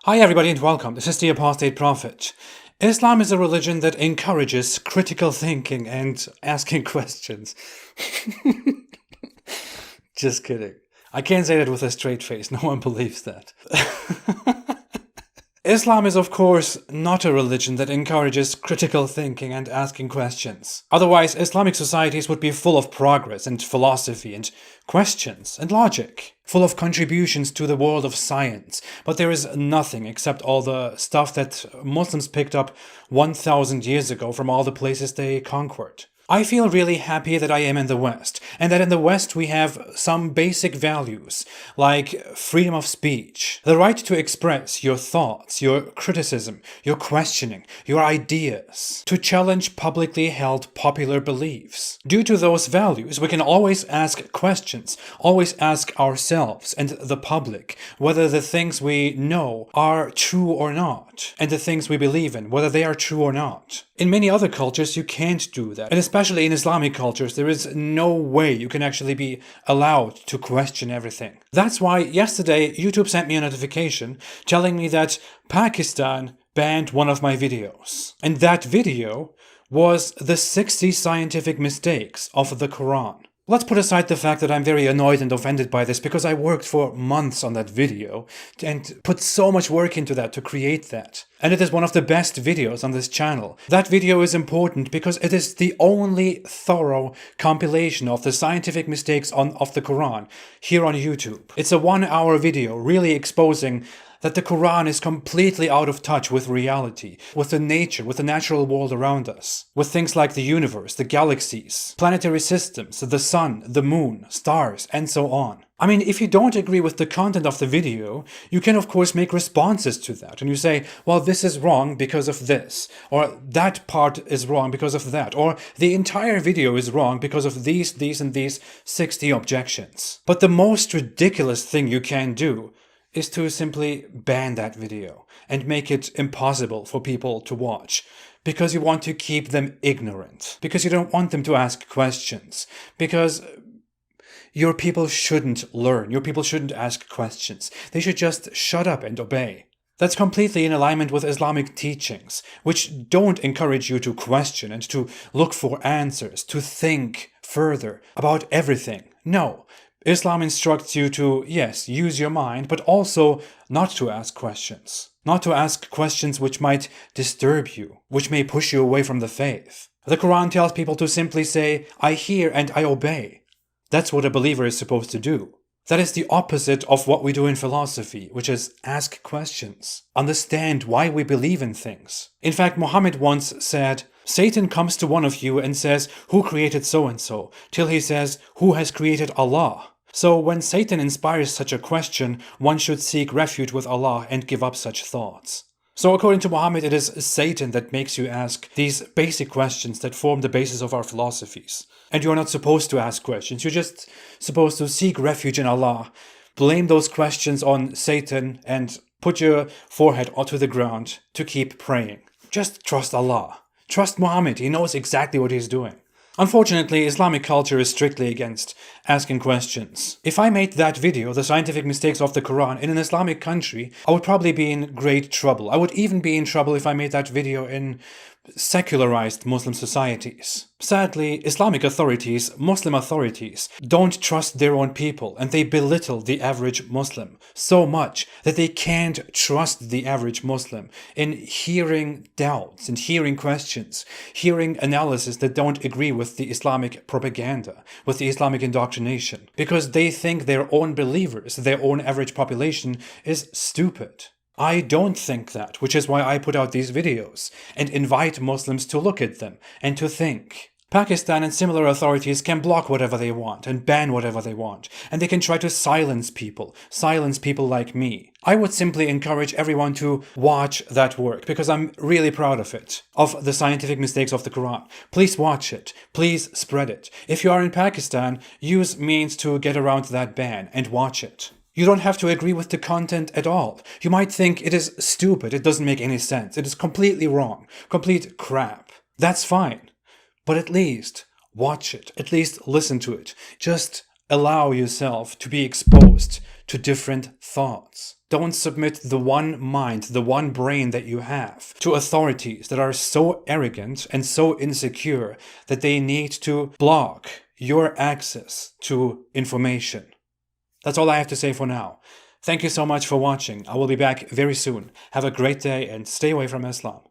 Hi everybody and welcome. This is the Apostate Prophet. Islam is a religion that encourages critical thinking and asking questions. Just kidding. I can't say that with a straight face. No one believes that. Islam is, of course, not a religion that encourages critical thinking and asking questions. Otherwise, Islamic societies would be full of progress and philosophy and questions and logic, full of contributions to the world of science. But there is nothing except all the stuff that Muslims picked up 1,000 years ago from all the places they conquered. I feel really happy that I am in the West, and that in the West we have some basic values, like freedom of speech, the right to express your thoughts, your criticism, your questioning, your ideas, to challenge publicly held popular beliefs. Due to those values, we can always ask questions, always ask ourselves and the public whether the things we know are true or not, and the things we believe in, whether they are true or not. In many other cultures, you can't do that. And especially in Islamic cultures, there is no way you can actually be allowed to question everything. That's why yesterday YouTube sent me a notification telling me that Pakistan banned one of my videos. And that video was the 60 scientific mistakes of the Quran. Let's put aside the fact that I'm very annoyed and offended by this because I worked for months on that video and put so much work into that to create that. And it is one of the best videos on this channel. That video is important because it is the only thorough compilation of the scientific mistakes of the Quran here on YouTube. It's a 1-hour video really exposing that the Quran is completely out of touch with reality, with the nature, with the natural world around us, with things like the universe, the galaxies, planetary systems, the sun, the moon, stars, and so on. I mean, if you don't agree with the content of the video, you can of course make responses to that, and you say, well, this is wrong because of this, or that part is wrong because of that, or the entire video is wrong because of these, and these 60 objections. But the most ridiculous thing you can do is to simply ban that video and make it impossible for people to watch, because you want to keep them ignorant, because you don't want them to ask questions, because your people shouldn't learn, your people shouldn't ask questions. They should just shut up and obey. That's completely in alignment with Islamic teachings, which don't encourage you to question and to look for answers, to think further about everything. No. Islam instructs you to, yes, use your mind, but also not to ask questions. Not to ask questions which might disturb you, which may push you away from the faith. The Quran tells people to simply say, I hear and I obey. That's what a believer is supposed to do. That is the opposite of what we do in philosophy, which is ask questions. Understand why we believe in things. In fact, Muhammad once said, Satan comes to one of you and says, who created so-and-so? Till he says, who has created Allah? So when Satan inspires such a question, one should seek refuge with Allah and give up such thoughts. So according to Muhammad, it is Satan that makes you ask these basic questions that form the basis of our philosophies. And you are not supposed to ask questions, you're just supposed to seek refuge in Allah, blame those questions on Satan and put your forehead onto the ground to keep praying. Just trust Allah. Trust Muhammad, he knows exactly what he's doing. Unfortunately, Islamic culture is strictly against asking questions. If I made that video, the scientific mistakes of the Quran, in an Islamic country, I would probably be in great trouble. I would even be in trouble if I made that video in secularized Muslim societies. Sadly, Islamic authorities, Muslim authorities, don't trust their own people, and they belittle the average Muslim so much that they can't trust the average Muslim in hearing doubts and hearing questions, hearing analysis that don't agree with the Islamic propaganda, with the Islamic indoctrination, because they think their own believers, their own average population, is stupid. I don't think that, which is why I put out these videos and invite Muslims to look at them and to think. Pakistan and similar authorities can block whatever they want and ban whatever they want, and they can try to silence people like me. I would simply encourage everyone to watch that work because I'm really proud of it, of the scientific mistakes of the Quran. Please watch it. Please spread it. If you are in Pakistan, use means to get around that ban and watch it. You don't have to agree with the content at all. You might think it is stupid, it doesn't make any sense, it is completely wrong, complete crap. That's fine. But at least watch it, at least listen to it. Just Allow yourself to be exposed to different thoughts. Don't submit the one mind, the one brain that you have to authorities that are so arrogant and so insecure that they need to block your access to information. That's all I have to say for now. Thank you so much for watching. I will be back very soon. Have a great day and stay away from Islam.